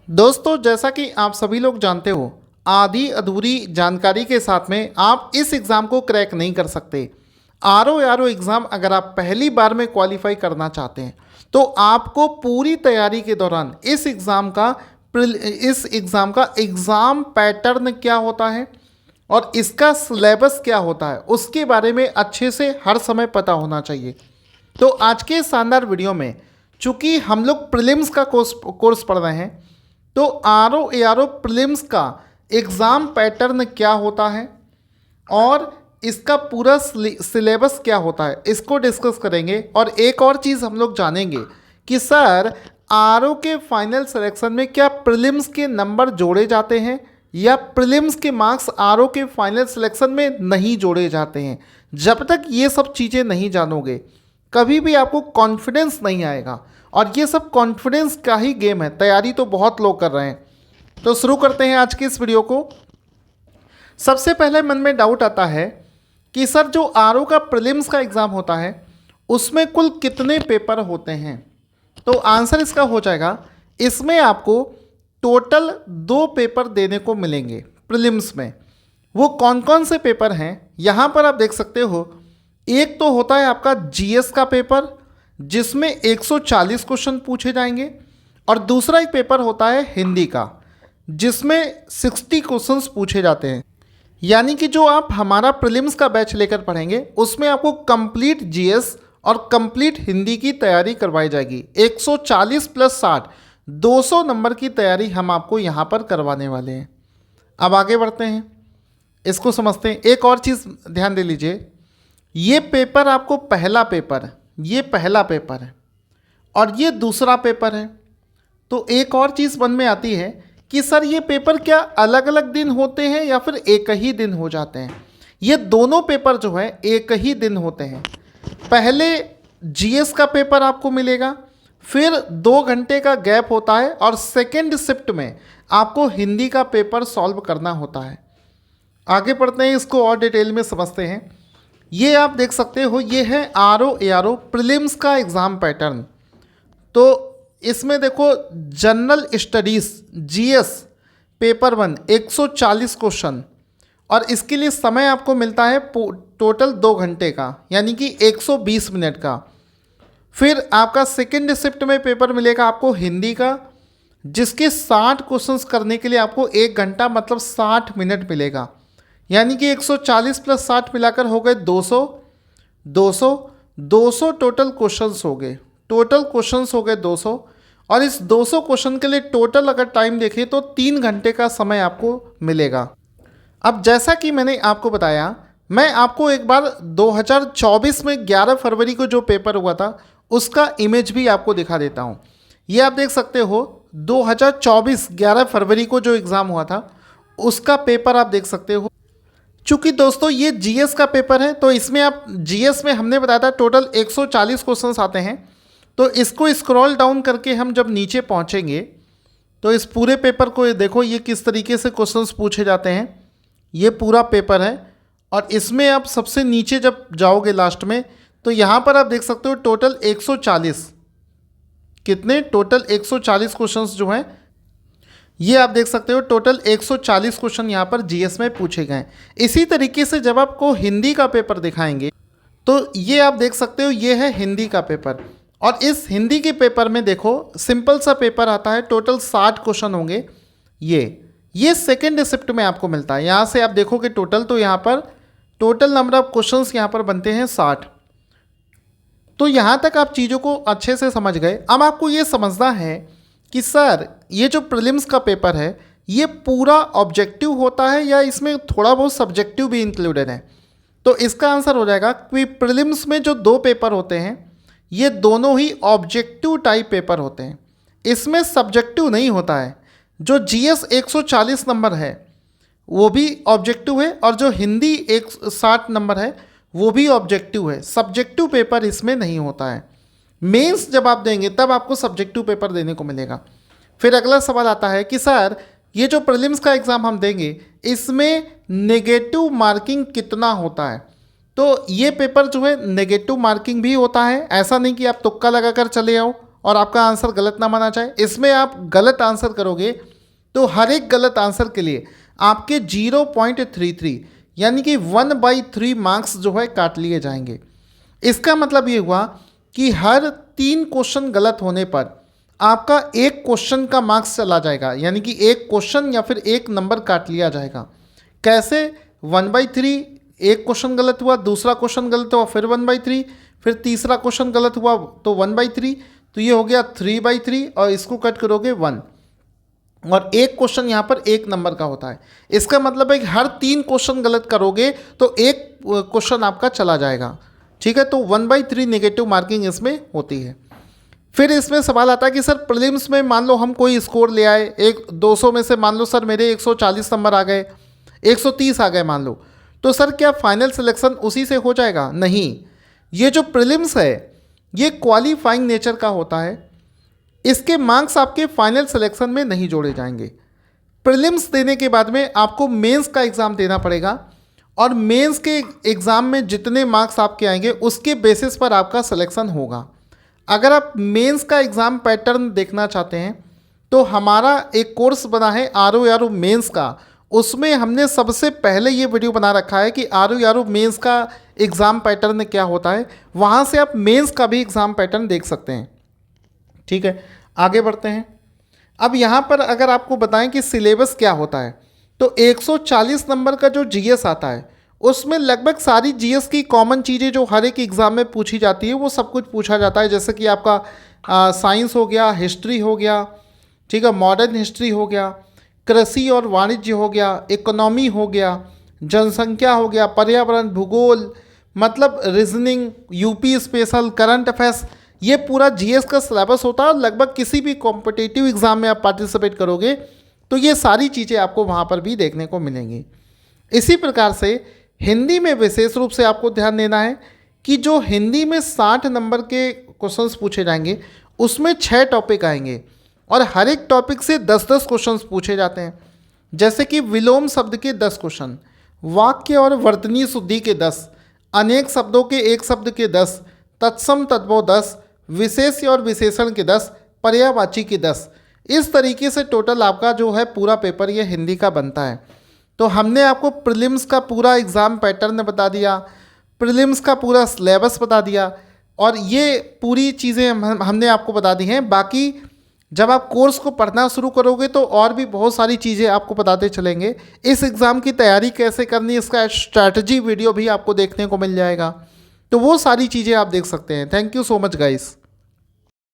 दोस्तों, जैसा कि आप सभी लोग जानते हो, आधी अधूरी जानकारी के साथ में आप इस एग्ज़ाम को क्रैक नहीं कर सकते। आरओ एग्ज़ाम अगर आप पहली बार में क्वालिफाई करना चाहते हैं तो आपको पूरी तैयारी के दौरान इस एग्ज़ाम का एग्ज़ाम पैटर्न क्या होता है और इसका सिलेबस क्या होता है उसके बारे में अच्छे से हर समय पता होना चाहिए। तो आज के शानदार वीडियो में चूँकि हम लोग प्रीलिम्स का कोर्स पढ़ रहे हैं, तो आरओ प्रीलिम्स का एग्ज़ाम पैटर्न क्या होता है और इसका पूरा सिलेबस क्या होता है, इसको डिस्कस करेंगे। और एक और चीज़ हम लोग जानेंगे कि सर आरओ के फाइनल सिलेक्शन में क्या प्रीलिम्स के नंबर जोड़े जाते हैं या प्रीलिम्स के मार्क्स आरओ के फाइनल सिलेक्शन में नहीं जोड़े जाते हैं। जब तक ये सब चीज़ें नहीं जानोगे कभी भी आपको कॉन्फिडेंस नहीं आएगा, और ये सब कॉन्फिडेंस का ही गेम है। तैयारी तो बहुत लोग कर रहे हैं। तो शुरू करते हैं आज की इस वीडियो को। सबसे पहले मन में डाउट आता है कि सर जो आरओ का प्रीलिम्स का एग्ज़ाम होता है उसमें कुल कितने पेपर होते हैं। तो आंसर इसका हो जाएगा, इसमें आपको टोटल 2 पेपर देने को मिलेंगे प्रीलिम्स में। वो कौन कौन से पेपर हैं यहाँ पर आप देख सकते हो। एक तो होता है आपका जीएस का पेपर जिसमें 140 क्वेश्चन पूछे जाएंगे, और दूसरा एक पेपर होता है हिंदी का जिसमें 60 क्वेश्चंस पूछे जाते हैं। यानी कि जो आप हमारा प्रीलिम्स का बैच लेकर पढ़ेंगे उसमें आपको कंप्लीट जीएस और कंप्लीट हिंदी की तैयारी करवाई जाएगी। 140 प्लस 60 200 नंबर की तैयारी हम आपको यहाँ पर करवाने वाले हैं। अब आगे बढ़ते हैं, इसको समझते हैं। एक और चीज़ ध्यान दे लीजिए, ये पेपर आपको ये पहला पेपर है और ये दूसरा पेपर है। तो एक और चीज़ मन में आती है कि सर ये पेपर क्या अलग अलग दिन होते हैं या फिर एक ही दिन हो जाते हैं। ये दोनों पेपर जो है एक ही दिन होते हैं। पहले जीएस का पेपर आपको मिलेगा, फिर 2 घंटे का गैप होता है और सेकेंड शिफ्ट में आपको हिंदी का पेपर सॉल्व करना होता है। आगे बढ़ते हैं, इसको और डिटेल में समझते हैं। ये आप देख सकते हो, ये है आरओ प्रीलिम्स का एग्ज़ाम पैटर्न। तो इसमें देखो, general studies GS paper 1 140 question, और इसके लिए समय आपको मिलता है टोटल 2 घंटे का, यानी कि 120 मिनट का। फिर आपका सेकेंड शिफ्ट में पेपर मिलेगा आपको हिंदी का, जिसके 60 क्वेश्चंस करने के लिए आपको 1 घंटा मतलब 60 मिनट मिलेगा। यानी कि 140 प्लस 60 मिलाकर हो गए 200 टोटल क्वेश्चंस हो गए। 200, और इस 200 क्वेश्चन के लिए टोटल अगर टाइम देखें तो 3 घंटे का समय आपको मिलेगा। अब जैसा कि मैंने आपको बताया, मैं आपको एक बार 2024 में 11 फरवरी को जो पेपर हुआ था उसका इमेज भी आपको दिखा देता हूँ। ये आप देख सकते हो, 2024 11 फरवरी को जो एग्ज़ाम हुआ था उसका पेपर आप देख सकते हो। चूँकि दोस्तों ये जीएस का पेपर है तो इसमें आप जीएस में हमने बताया था टोटल 140 क्वेश्चंस आते हैं। तो इसको स्क्रॉल डाउन करके हम जब नीचे पहुंचेंगे तो इस पूरे पेपर को देखो, ये किस तरीके से क्वेश्चंस पूछे जाते हैं। ये पूरा पेपर है, और इसमें आप सबसे नीचे जब जाओगे लास्ट में तो यहाँ पर आप देख सकते हो टोटल 140 क्वेश्चंस जो हैं, ये आप देख सकते हो टोटल 140 क्वेश्चन यहाँ पर जीएस में पूछे गए। इसी तरीके से जब आपको हिंदी का पेपर दिखाएंगे तो ये आप देख सकते हो, ये है हिंदी का पेपर। और इस हिंदी के पेपर में देखो, सिंपल सा पेपर आता है, टोटल 60 क्वेश्चन होंगे। ये सेकेंड शिफ्ट में आपको मिलता है। यहाँ से आप देखोगे टोटल, तो यहाँ पर टोटल नंबर ऑफ क्वेश्चंस यहाँ पर बनते हैं 60। तो यहाँ तक आप चीज़ों को अच्छे से समझ गए। अब आपको ये समझना है कि सर ये जो प्रीलिम्स का पेपर है ये पूरा ऑब्जेक्टिव होता है या इसमें थोड़ा बहुत सब्जेक्टिव भी इंक्लूडेड है। तो इसका आंसर हो जाएगा कि प्रीलिम्स में जो 2 पेपर होते हैं ये दोनों ही ऑब्जेक्टिव टाइप पेपर होते हैं, इसमें सब्जेक्टिव नहीं होता है। जो जीएस 140 नंबर है वो भी ऑब्जेक्टिव है, और जो हिंदी 160 नंबर है वो भी ऑब्जेक्टिव है। सब्जेक्टिव पेपर इसमें नहीं होता है। मेंस जब आप देंगे तब आपको सब्जेक्टिव पेपर देने को मिलेगा। फिर अगला सवाल आता है कि सर ये जो प्रीलिम्स का एग्ज़ाम हम देंगे इसमें नेगेटिव मार्किंग कितना होता है। तो ये पेपर जो है नेगेटिव मार्किंग भी होता है। ऐसा नहीं कि आप तुक्का लगाकर चले आओ और आपका आंसर गलत ना माना जाए। इसमें आप गलत आंसर करोगे तो हर एक गलत आंसर के लिए आपके 0.33 यानी कि 1/3 मार्क्स जो है काट लिए जाएंगे। इसका मतलब ये हुआ कि हर 3 क्वेश्चन गलत होने पर आपका एक क्वेश्चन का मार्क्स चला जाएगा, यानी कि एक क्वेश्चन या फिर एक नंबर काट लिया जाएगा। कैसे? 1/3, एक क्वेश्चन गलत हुआ, दूसरा क्वेश्चन गलत हुआ, फिर 1/3, फिर तीसरा क्वेश्चन गलत हुआ तो 1/3, तो ये हो गया 3/3 और इसको कट करोगे 1, और एक क्वेश्चन यहाँ पर एक नंबर का होता है। इसका मतलब है कि हर 3 क्वेश्चन गलत करोगे तो एक क्वेश्चन आपका चला जाएगा। ठीक है, तो 1/3 नेगेटिव मार्किंग इसमें होती है। फिर इसमें सवाल आता है कि सर प्रीलिम्स में मान लो हम कोई स्कोर ले आए, एक 200 में से मान लो सर मेरे 140 नंबर आ गए, 130 आ गए मान लो, तो सर क्या फाइनल सिलेक्शन उसी से हो जाएगा? नहीं, ये जो प्रीलिम्स है ये क्वालिफाइंग नेचर का होता है, इसके मार्क्स आपके फाइनल सिलेक्शन में नहीं जोड़े जाएंगे। प्रीलिम्स देने के बाद में आपको मेंस का एग्ज़ाम देना पड़ेगा और मेंस के एग्ज़ाम में जितने मार्क्स आपके आएंगे उसके बेसिस पर आपका सिलेक्शन होगा। अगर आप मेंस का एग्ज़ाम पैटर्न देखना चाहते हैं तो हमारा एक कोर्स बना है RORU मेंस का, उसमें हमने सबसे पहले ये वीडियो बना रखा है कि RORU मेंस का एग्ज़ाम पैटर्न क्या होता है। वहाँ से आप मेंस का भी एग्ज़ाम पैटर्न देख सकते हैं। ठीक है, आगे बढ़ते हैं। अब यहाँ पर अगर आपको बताएं कि सिलेबस क्या होता है, तो 140 नंबर का जो GS आता है उसमें लगभग सारी GS की कॉमन चीज़ें जो हर एक एग्ज़ाम में पूछी जाती है वो सब कुछ पूछा जाता है। जैसे कि आपका साइंस हो गया, हिस्ट्री हो गया, ठीक है, मॉडर्न हिस्ट्री हो गया, कृषि और वाणिज्य हो गया, इकोनॉमी हो गया, जनसंख्या हो गया, पर्यावरण, भूगोल, मतलब reasoning, UP special, current affairs, ये पूरा GS का सिलेबस होता है। और लगभग किसी भी कॉम्पिटिटिव एग्ज़ाम में आप पार्टिसिपेट करोगे तो ये सारी चीज़ें आपको वहाँ पर भी देखने को मिलेंगी। इसी प्रकार से हिंदी में विशेष रूप से आपको ध्यान देना है कि जो हिंदी में 60 नंबर के क्वेश्चंस पूछे जाएंगे उसमें 6 टॉपिक आएंगे और हर एक टॉपिक से 10-10 क्वेश्चंस पूछे जाते हैं। जैसे कि विलोम शब्द के 10 क्वेश्चन, वाक्य और वर्तनी शुद्धि के 10, अनेक शब्दों के एक शब्द के 10, तत्सम तद्भव 10, विशेष और विशेषण के 10, पर्यायवाची के 10। इस तरीके से टोटल आपका जो है पूरा पेपर ये हिंदी का बनता है। तो हमने आपको प्रीलिम्स का पूरा एग्ज़ाम पैटर्न बता दिया, प्रीलिम्स का पूरा सिलेबस बता दिया और ये पूरी चीज़ें हमने आपको बता दी हैं। बाकी जब आप कोर्स को पढ़ना शुरू करोगे तो और भी बहुत सारी चीज़ें आपको बताते चलेंगे। इस एग्ज़ाम की तैयारी कैसे करनी, इसका स्ट्रैटेजी वीडियो भी आपको देखने को मिल जाएगा, तो वो सारी चीज़ें आप देख सकते हैं। Thank you so much guys.